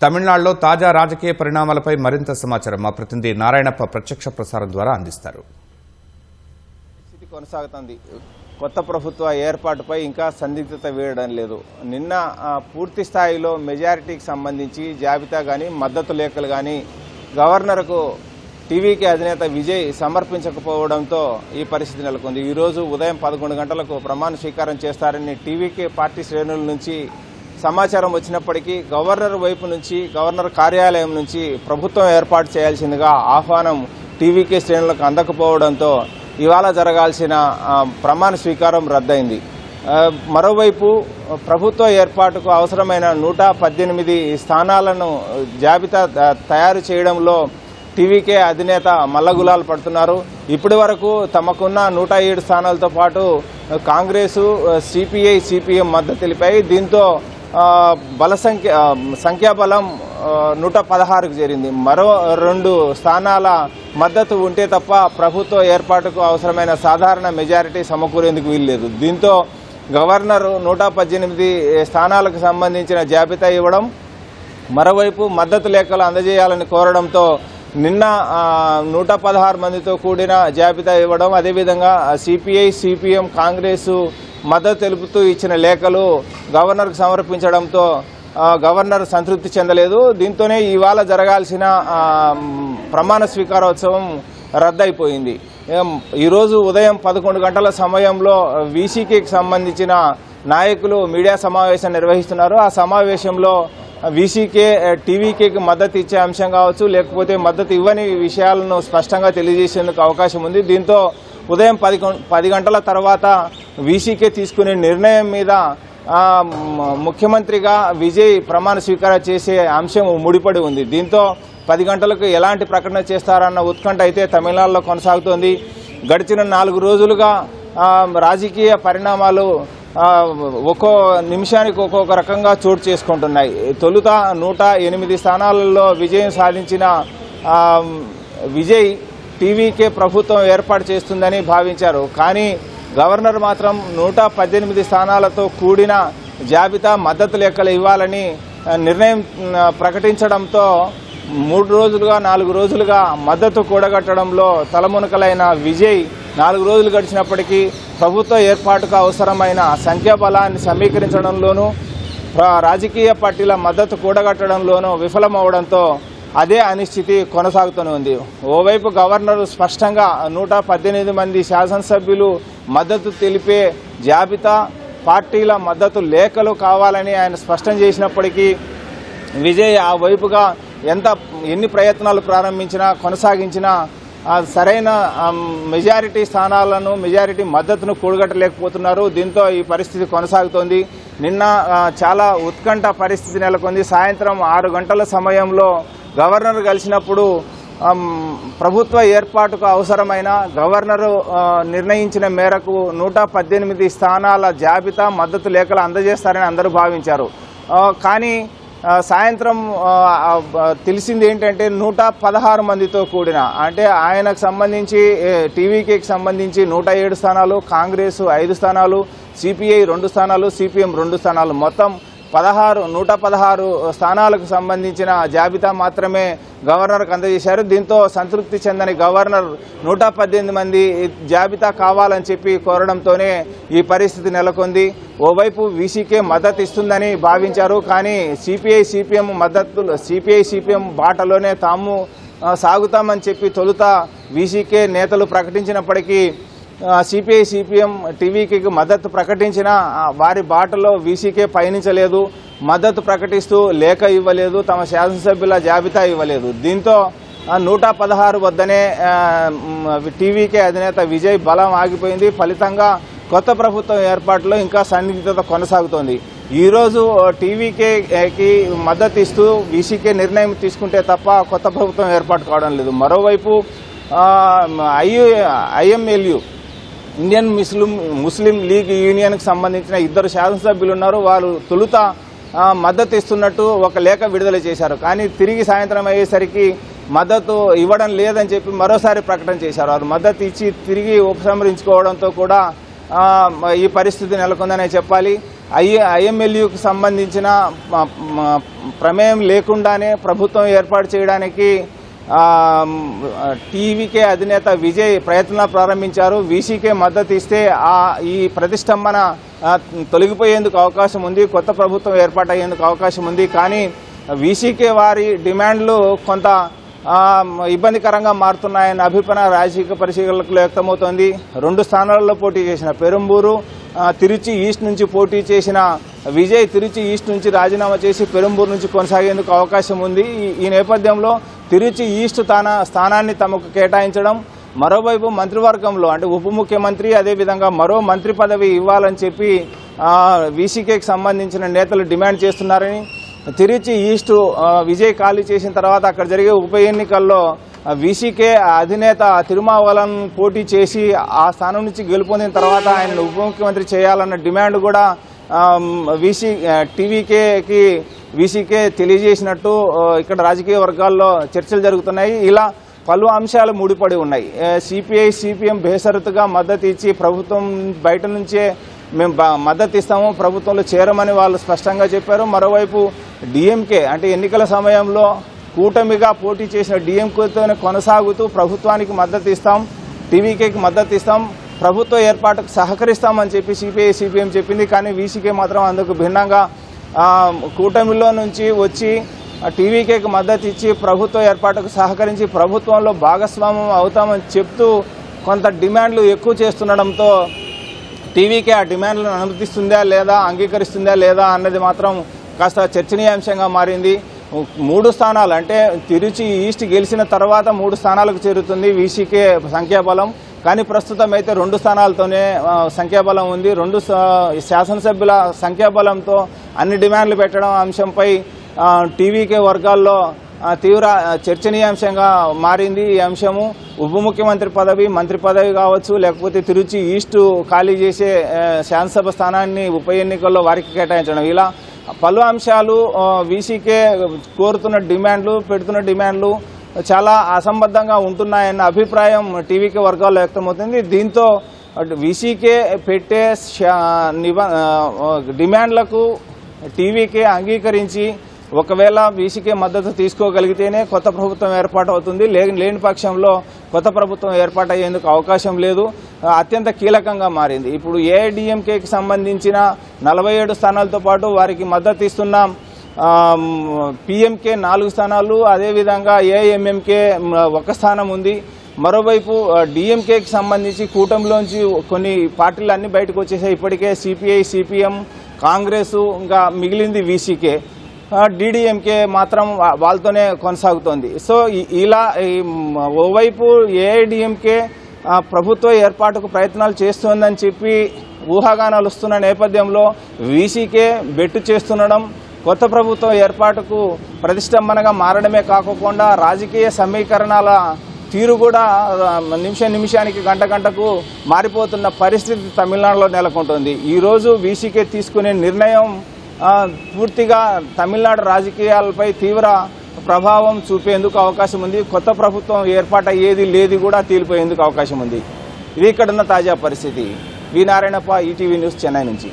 తమిళనాడులో తాజా రాజకీయ పరిణామాలపై మరింత సమాచారం మా ప్రతినిధి నారాయణప్ప ప్రత్యక్ష ప్రసారం ద్వారా అందిస్తారు. కొనసాగుతుంది. కొత్త ప్రభుత్వ ఏర్పాటుపై ఇంకా సందిగ్ధత వీడడం లేదు. నిన్న పూర్తి స్థాయిలో మెజారిటీకి సంబంధించి జాబితా కానీ మద్దతు లేఖలు కానీ గవర్నర్కు టీవీకే అధినేత విజయ్ సమర్పించకపోవడంతో ఈ పరిస్థితి నెలకొంది. ఈరోజు ఉదయం 11 గంటలకు ప్రమాణ స్వీకారం చేస్తారని టీవీకే పార్టీ శ్రేణుల నుంచి సమాచారం వచ్చినప్పటికీ గవర్నర్ వైపు నుంచి, గవర్నర్ కార్యాలయం నుంచి ప్రభుత్వం ఏర్పాటు చేయాల్సిందిగా ఆహ్వానం టీవీకే శ్రేణులకు అందకపోవడంతో ఇవాళ జరగాల్సిన ప్రమాణ స్వీకారం రద్దయింది. మరోవైపు ప్రభుత్వ ఏర్పాటుకు అవసరమైన 118 స్థానాలను జాబితా తయారు చేయడంలో టీవీకే అధినేత మల్లగులాలు పడుతున్నారు. ఇప్పటి వరకు తమకున్న 107 స్థానాలతో పాటు కాంగ్రెసు, సిపిఐ, సిపిఎం మద్దతు తెలిపాయి. దీంతో సంఖ్యాబలం 116కు చేరింది. మరో 2 స్థానాల మద్దతు ఉంటే తప్ప ప్రభుత్వ ఏర్పాటుకు అవసరమైన సాధారణ మెజారిటీ సమకూరేందుకు వీల్లేదు. దీంతో గవర్నర్ 118 స్థానాలకు సంబంధించిన జాబితా ఇవ్వడం, మరోవైపు మద్దతు లేఖలు అందజేయాలని కోరడంతో నిన్న 116 మందితో కూడిన జాబితా ఇవ్వడం, అదేవిధంగా సిపిఐ, సిపిఎం, కాంగ్రెసు మద్దతు తెలుపుతూ ఇచ్చిన లేఖలు గవర్నర్కు సమర్పించడంతో గవర్నర్ సంతృప్తి చెందలేదు. దీంతోనే ఇవాళ జరగాల్సిన ప్రమాణ స్వీకారోత్సవం రద్దయిపోయింది. ఈరోజు ఉదయం 11 గంటల సమయంలో వీసీకేకి సంబంధించిన నాయకులు మీడియా సమావేశం నిర్వహిస్తున్నారు. ఆ సమావేశంలో వీసీకే టీవీకేకి మద్దతు ఇచ్చే అంశం కావచ్చు, లేకపోతే మద్దతు ఇవ్వని విషయాలను స్పష్టంగా తెలియజేసేందుకు అవకాశం ఉంది. దీంతో ఉదయం 10 గంటల తర్వాత వీసీకే తీసుకునే నిర్ణయం మీద ముఖ్యమంత్రిగా విజయ్ ప్రమాణ స్వీకారం చేసే అంశం ముడిపడి ఉంది. దీంతో 10 గంటలకు ఎలాంటి ప్రకటన చేస్తారన్న ఉత్కంఠ అయితే తమిళనాడులో కొనసాగుతోంది. గడిచిన 4 రోజులుగా రాజకీయ పరిణామాలు ఒక్కో నిమిషానికి ఒక్కొక్క రకంగా చోటు చేసుకుంటున్నాయి. తొలుత 108 స్థానాలలో విజయం సాధించిన విజయ్ టీవీకే ప్రభుత్వం ఏర్పాటు చేస్తుందని భావించారు. కానీ గవర్నర్ మాత్రం 118 స్థానాలతో కూడిన జాబితా మద్దతు లేఖలు ఇవ్వాలని నిర్ణయం ప్రకటించడంతో 3 రోజులుగా 4 రోజులుగా మద్దతు కూడగట్టడంలో తలమునకలైన విజయ్ 4 రోజులు గడిచినప్పటికీ ప్రభుత్వ ఏర్పాటుకు అవసరమైన సంఖ్యాబలాన్ని సమీకరించడంలోనూ రాజకీయ పార్టీల మద్దతు కూడగట్టడంలోనూ విఫలమవడంతో అదే అనిశ్చితి కొనసాగుతూనే ఉంది. ఓవైపు గవర్నర్ స్పష్టంగా 118 మంది శాసనసభ్యులు మద్దతు తెలిపే జాబితా, పార్టీల మద్దతు లేఖలు కావాలని ఆయన స్పష్టం చేసినప్పటికీ విజయ్ ఆ వైపుగా ఎన్ని ప్రయత్నాలు ప్రారంభించినా, కొనసాగించినా సరైన మెజారిటీ స్థానాలను, మెజారిటీ మద్దతును కూడగట్టలేకపోతున్నారు. దీంతో ఈ పరిస్థితి కొనసాగుతోంది. నిన్న చాలా ఉత్కంఠ పరిస్థితి నెలకొంది. సాయంత్రం 6 గంటల సమయంలో గవర్నర్ కలిసినప్పుడు ప్రభుత్వ ఏర్పాటుకు అవసరమైన గవర్నరు నిర్ణయించిన మేరకు 118 స్థానాల జాబితా మద్దతు లేఖలు అందజేస్తారని అందరూ భావించారు. కానీ సాయంత్రం తెలిసింది ఏంటంటే 116 మందితో కూడిన, అంటే ఆయనకు సంబంధించి టీవీకేకి సంబంధించి 107 స్థానాలు, కాంగ్రెసు 5 స్థానాలు, సిపిఐ 2 స్థానాలు, సిపిఎం 2 స్థానాలు, మొత్తం 116 స్థానాలకు సంబంధించిన జాబితా మాత్రమే గవర్నర్కు అందజేశారు. దీంతో సంతృప్తి చెందని గవర్నర్ 118 మంది జాబితా కావాలని చెప్పి కోరడంతోనే ఈ పరిస్థితి నెలకొంది. ఓవైపు వీసీకే మద్దతు ఇస్తుందని భావించారు. కానీ సిపిఐ, సిపిఎం బాటలోనే తాము సాగుతామని చెప్పి తొలుత వీసీకే నేతలు ప్రకటించినప్పటికీ సిపిఐ, సిపిఎం టీవీకి మద్దతు ప్రకటించిన వారి బాటలో వీసీకే పయనించలేదు. మద్దతు ప్రకటిస్తూ లేఖ ఇవ్వలేదు, తమ శాసనసభ్యుల జాబితా ఇవ్వలేదు. దీంతో 116 వద్దనే టీవీకే అధినేత విజయ్ బలం ఆగిపోయింది. ఫలితంగా కొత్త ప్రభుత్వం ఏర్పాటులో ఇంకా సన్నిహితత కొనసాగుతోంది. ఈరోజు టీవీకేకి మద్దతు ఇస్తూ వీసీకే నిర్ణయం తీసుకుంటే తప్ప కొత్త ప్రభుత్వం ఏర్పాటు కావడం లేదు. మరోవైపు ఐఎంఎల్యు, ఇండియన్ ముస్లిం లీగ్ యూనియన్కి సంబంధించిన 2 శాసనసభ్యులు ఉన్నారు. వారు తొలుత మద్దతు ఇస్తున్నట్టు ఒక లేఖ విడుదల చేశారు. కానీ తిరిగి సాయంత్రం అయ్యేసరికి మద్దతు ఇవ్వడం లేదని చెప్పి మరోసారి ప్రకటన చేశారు. వారు మద్దతు ఇచ్చి తిరిగి ఉపసంహరించుకోవడంతో కూడా ఈ పరిస్థితి నెలకొందనే చెప్పాలి. ఐఎంఎల్యూకి సంబంధించిన ప్రమేయం లేకుండానే ప్రభుత్వం ఏర్పాటు చేయడానికి టీవీకే అధినేత విజయ్ ప్రయత్నాలు ప్రారంభించారు. వీసీకే మద్దతు ఇస్తే ఈ ప్రతిష్టంభన తొలగిపోయేందుకు అవకాశం ఉంది, కొత్త ప్రభుత్వం ఏర్పాటయ్యేందుకు అవకాశం ఉంది. కానీ వీసీకే వారి డిమాండ్లు కొంత ఇబ్బందికరంగా మారుతున్నాయన్న అభిప్రాయం రాజకీయ పరిశీలకులు వ్యక్తమవుతోంది. 2 స్థానాలలో పోటీ చేసిన పెరంబూరు, తిరుచి ఈస్ట్ నుంచి పోటీ చేసిన విజయ్ తిరుచి ఈస్ట్ నుంచి రాజీనామా చేసి పెరంబూరు నుంచి కొనసాగేందుకు అవకాశం ఉంది. ఈ నేపథ్యంలో తిరుచి ఈస్ట్ స్థానాన్ని తమకు కేటాయించడం, మరోవైపు మంత్రివర్గంలో అంటే ఉప ముఖ్యమంత్రి అదేవిధంగా మరో మంత్రి పదవి ఇవ్వాలని చెప్పి వీసీకేకి సంబంధించిన నేతలు డిమాండ్ చేస్తున్నారని, తిరుచి ఈస్ట్ విజయ్ ఖాళీ చేసిన తర్వాత అక్కడ జరిగే ఉప ఎన్నికల్లో వీసీకే అధినేత తిరుమావలన్ పోటీ చేసి ఆ స్థానం నుంచి గెలుపొందిన తర్వాత ఆయన ఉప ముఖ్యమంత్రి చేయాలన్న డిమాండ్ కూడా వీసీకే తెలియజేసినట్టు ఇక్కడ రాజకీయ వర్గాల్లో చర్చలు జరుగుతున్నాయి. ఇలా పలు అంశాలు ముడిపడి ఉన్నాయి. సిపిఐ సిపిఎం బేషరతుగా మద్దతు ఇచ్చి ప్రభుత్వం బయట నుంచే మేము మద్దతు ఇస్తాము, ప్రభుత్వంలో చేరమని వాళ్ళు స్పష్టంగా చెప్పారు. మరోవైపు డిఎంకే అంటే ఎన్నికల సమయంలో కూటమిగా పోటీ చేసిన డిఎంకేతోనే కొనసాగుతూ ప్రభుత్వానికి మద్దతు ఇస్తాం, టీవీకేకి మద్దతు ఇస్తాం, ప్రభుత్వ ఏర్పాటుకు సహకరిస్తామని చెప్పి సిపిఐ సిపిఎం చెప్పింది. కానీ వీసీకే మాత్రం అందుకు భిన్నంగా కూటమిలో నుంచి వచ్చి టీవీకేకి మద్దతు ఇచ్చి ప్రభుత్వ ఏర్పాటుకు సహకరించి ప్రభుత్వంలో భాగస్వామ్యం అవుతామని చెప్తూ కొంత డిమాండ్లు ఎక్కువ చేస్తుండడంతో టీవీకే ఆ డిమాండ్లను అనుమతిస్తుందా లేదా, అంగీకరిస్తుందా లేదా అన్నది మాత్రం కాస్త చర్చనీయాంశంగా మారింది. 3 స్థానాలు అంటే తిరుచి ఈస్ట్ గెలిచిన తర్వాత 3 స్థానాలకు చేరుతుంది వీసీకే సంఖ్యాబలం. కానీ ప్రస్తుతం అయితే 2 స్థానాలతోనే సంఖ్యాబలం ఉంది. 2 శాసనసభ్యుల సంఖ్యాబలంతో అన్ని డిమాండ్లు పెట్టడం అంశంపై టీవీకే వర్గాల్లో తీవ్ర చర్చనీయాంశంగా మారింది. ఈ అంశము ఉప ముఖ్యమంత్రి పదవి, మంత్రి పదవి కావచ్చు, లేకపోతే తిరుచి ఈస్ట్ ఖాళీ చేసే శాసనసభ స్థానాన్ని ఉప ఎన్నికల్లో వారికి కేటాయించడం, ఇలా పలు అంశాలు వీసీకే కోరుతున్న డిమాండ్లు, పెడుతున్న డిమాండ్లు చాలా అసంబద్ధంగా ఉంటున్నాయన్న అభిప్రాయం టీవీకే వర్గాల్లో వ్యక్తమవుతుంది. దీంతో వీసీకే పెట్టే డిమాండ్లకు టీవీకే అంగీకరించి ఒకవేళ వీసీకే మద్దతు తీసుకోగలిగితేనే కొత్త ప్రభుత్వం ఏర్పాటు అవుతుంది, లేని పక్షంలో కొత్త ప్రభుత్వం ఏర్పాటు అయ్యేందుకు అవకాశం లేదు. అత్యంత కీలకంగా మారింది. ఇప్పుడు ఏఐడిఎంకేకి సంబంధించిన 47 స్థానాలతో పాటు వారికి మద్దతు ఇస్తున్న పిఎంకే 4 స్థానాలు, అదేవిధంగా ఏఐఎంఎంకే 1 స్థానం ఉంది. మరోవైపు డిఎంకేకి సంబంధించి కూటమిలోంచి కొన్ని పార్టీలు అన్ని బయటకు వచ్చేసాయి. ఇప్పటికే సిపిఐ సిపిఎం కాంగ్రెస్ ఇంకా మిగిలింది వీసీకే, డిడిఎంకే మాత్రం వాళ్ళతోనే కొనసాగుతోంది. సో ఇలా ఓవైపు ఏఐడిఎంకే ప్రభుత్వ ఏర్పాటుకు ప్రయత్నాలు చేస్తోందని చెప్పి ఊహాగానాలు వస్తున్న నేపథ్యంలో వీసీకే బెట్టు చేస్తుండడం కొత్త ప్రభుత్వం ఏర్పాటుకు ప్రతిష్టంభనగా మారడమే కాకుండా రాజకీయ సమీకరణాల తీరు కూడా నిమిషానికి గంటకు మారిపోతున్న పరిస్థితి తమిళనాడులో నెలకొంటుంది. ఈరోజు వీసీకే తీసుకునే నిర్ణయం పూర్తిగా తమిళనాడు రాజకీయాలపై తీవ్ర ప్రభావం చూపేందుకు అవకాశం ఉంది. కొత్త ప్రభుత్వం ఏర్పాటయ్యేది లేదు కూడా తేలిపోయేందుకు అవకాశం ఉంది. ఇది ఇక్కడున్న తాజా పరిస్థితి. వి నారాయణప్ప, ఈటీవీ న్యూస్, చెన్నై నుంచి.